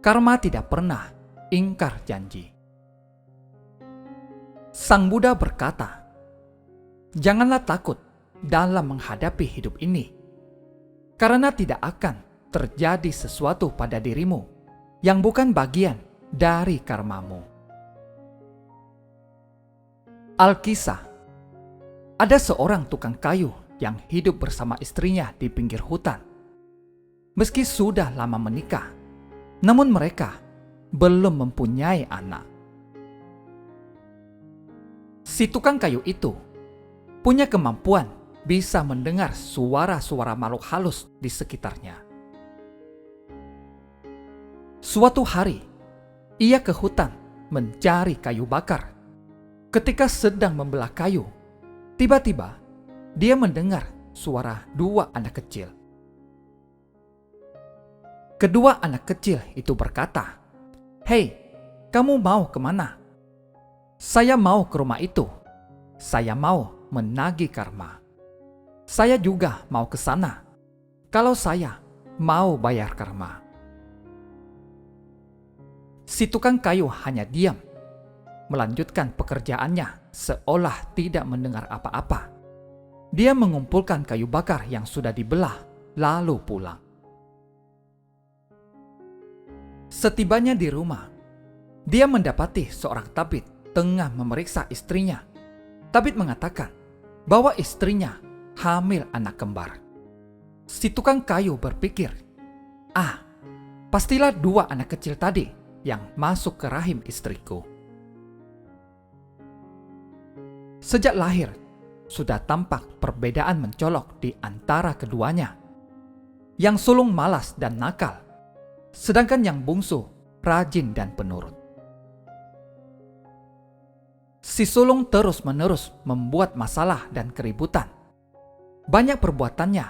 Karma tidak pernah ingkar janji. Sang Buddha berkata, "Janganlah takut dalam menghadapi hidup ini, karena tidak akan terjadi sesuatu pada dirimu yang bukan bagian dari karmamu." Alkisah, ada seorang tukang kayu yang hidup bersama istrinya di pinggir hutan. Meski sudah lama menikah, namun mereka belum mempunyai anak. Si tukang kayu itu punya kemampuan bisa mendengar suara-suara makhluk halus di sekitarnya. Suatu hari, ia ke hutan mencari kayu bakar. Ketika sedang membelah kayu, tiba-tiba dia mendengar suara dua anak kecil. Kedua anak kecil itu berkata, "Hei, kamu mau kemana?" "Saya mau ke rumah itu. Saya mau menagih karma. Saya juga mau ke sana. Kalau saya mau bayar karma." Si tukang kayu hanya diam, melanjutkan pekerjaannya seolah tidak mendengar apa-apa. Dia mengumpulkan kayu bakar yang sudah dibelah, lalu pulang. Setibanya di rumah, dia mendapati seorang tabib tengah memeriksa istrinya. Tabib mengatakan bahwa istrinya hamil anak kembar. Si tukang kayu berpikir, pastilah dua anak kecil tadi yang masuk ke rahim istriku. Sejak lahir, sudah tampak perbedaan mencolok di antara keduanya. Yang sulung malas dan nakal, sedangkan yang bungsu rajin dan penurut. Si sulung terus-menerus membuat masalah dan keributan. Banyak perbuatannya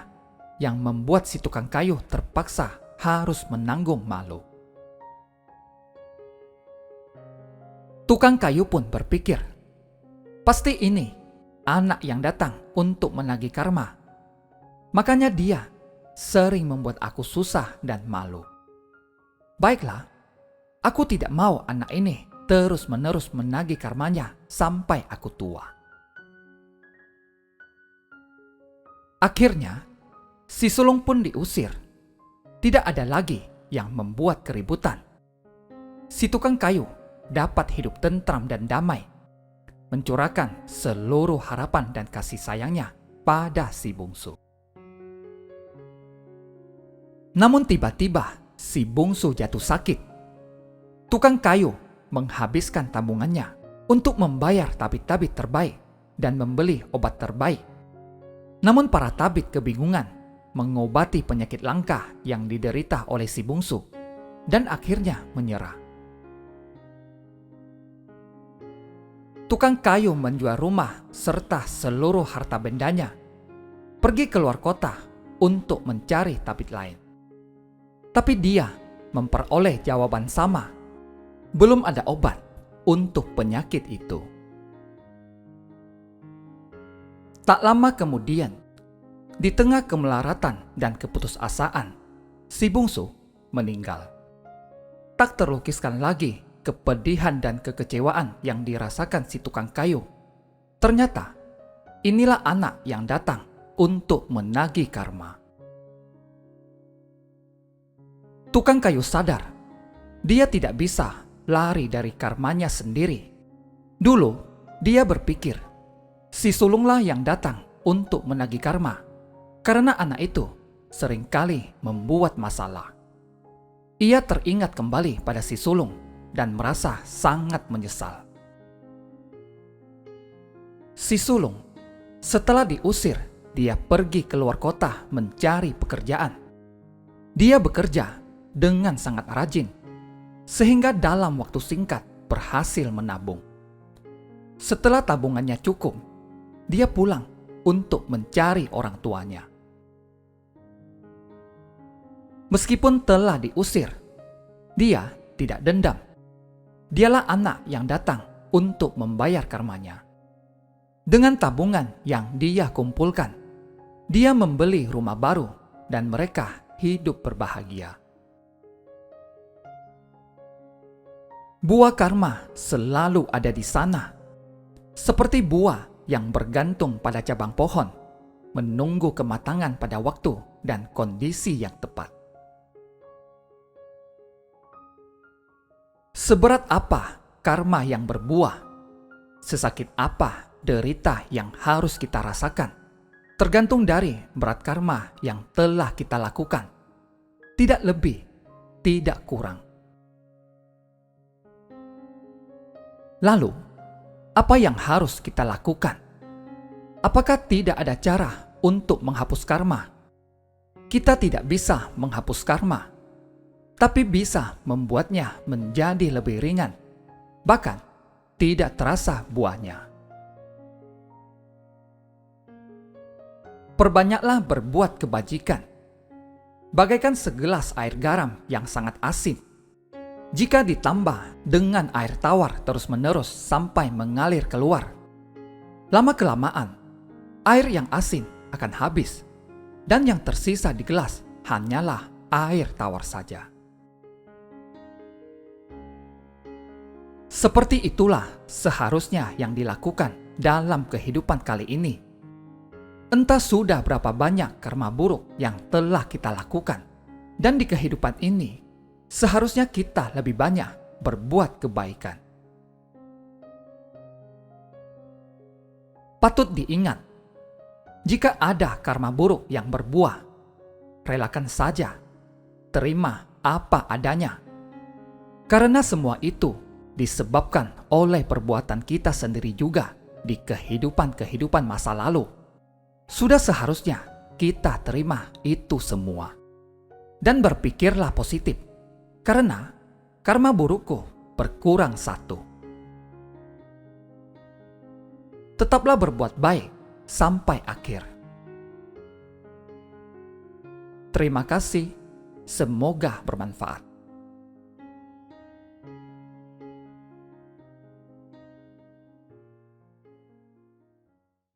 yang membuat si tukang kayu terpaksa harus menanggung malu. Tukang kayu pun berpikir, pasti ini anak yang datang untuk menagih karma. Makanya dia sering membuat aku susah dan malu. Baiklah, aku tidak mau anak ini terus-menerus menagih karmanya sampai aku tua. Akhirnya, si sulung pun diusir. Tidak ada lagi yang membuat keributan. Si tukang kayu dapat hidup tentram dan damai, mencurahkan seluruh harapan dan kasih sayangnya pada si bungsu. Namun tiba-tiba si bungsu jatuh sakit. Tukang kayu menghabiskan tabungannya untuk membayar tabib-tabib terbaik dan membeli obat terbaik. Namun para tabib kebingungan mengobati penyakit langka yang diderita oleh si bungsu dan akhirnya menyerah. Tukang kayu menjual rumah serta seluruh harta bendanya, pergi keluar kota untuk mencari tabib lain. Tapi dia memperoleh jawaban sama, belum ada obat untuk penyakit itu. Tak lama kemudian, di tengah kemelaratan dan keputusasaan, si bungsu meninggal. Tak terlukiskan lagi kepedihan dan kekecewaan yang dirasakan si tukang kayu. Ternyata, inilah anak yang datang untuk menagih karma. Tukang kayu sadar, dia tidak bisa lari dari karmanya sendiri. Dulu, dia berpikir, si sulunglah yang datang untuk menagih karma, karena anak itu seringkali membuat masalah. Ia teringat kembali pada si sulung dan merasa sangat menyesal. Si sulung, setelah diusir, dia pergi keluar kota mencari pekerjaan. Dia bekerja dengan sangat rajin, sehingga dalam waktu singkat berhasil menabung. Setelah tabungannya cukup, dia pulang untuk mencari orang tuanya. Meskipun telah diusir, dia tidak dendam. Dialah anak yang datang untuk membayar karmanya. Dengan tabungan yang dia kumpulkan, dia membeli rumah baru dan mereka hidup berbahagia. Buah karma selalu ada di sana, seperti buah yang bergantung pada cabang pohon, menunggu kematangan pada waktu dan kondisi yang tepat. Seberat apa karma yang berbuah? Sesakit apa derita yang harus kita rasakan? Tergantung dari berat karma yang telah kita lakukan. Tidak lebih, tidak kurang. Lalu, apa yang harus kita lakukan? Apakah tidak ada cara untuk menghapus karma? Kita tidak bisa menghapus karma, tapi bisa membuatnya menjadi lebih ringan, bahkan tidak terasa buahnya. Perbanyaklah berbuat kebajikan, bagaikan segelas air garam yang sangat asin. Jika ditambah dengan air tawar terus-menerus sampai mengalir keluar, lama-kelamaan air yang asin akan habis, dan yang tersisa di gelas hanyalah air tawar saja. Seperti itulah seharusnya yang dilakukan dalam kehidupan kali ini. Entah sudah berapa banyak karma buruk yang telah kita lakukan, dan di kehidupan ini seharusnya kita lebih banyak berbuat kebaikan. Patut diingat, jika ada karma buruk yang berbuah, relakan saja, terima apa adanya. Karena semua itu disebabkan oleh perbuatan kita sendiri juga di kehidupan masa lalu. Sudah seharusnya kita terima itu semua. Dan berpikirlah positif, karena karma burukku berkurang 1. Tetaplah berbuat baik sampai akhir. Terima kasih, semoga bermanfaat.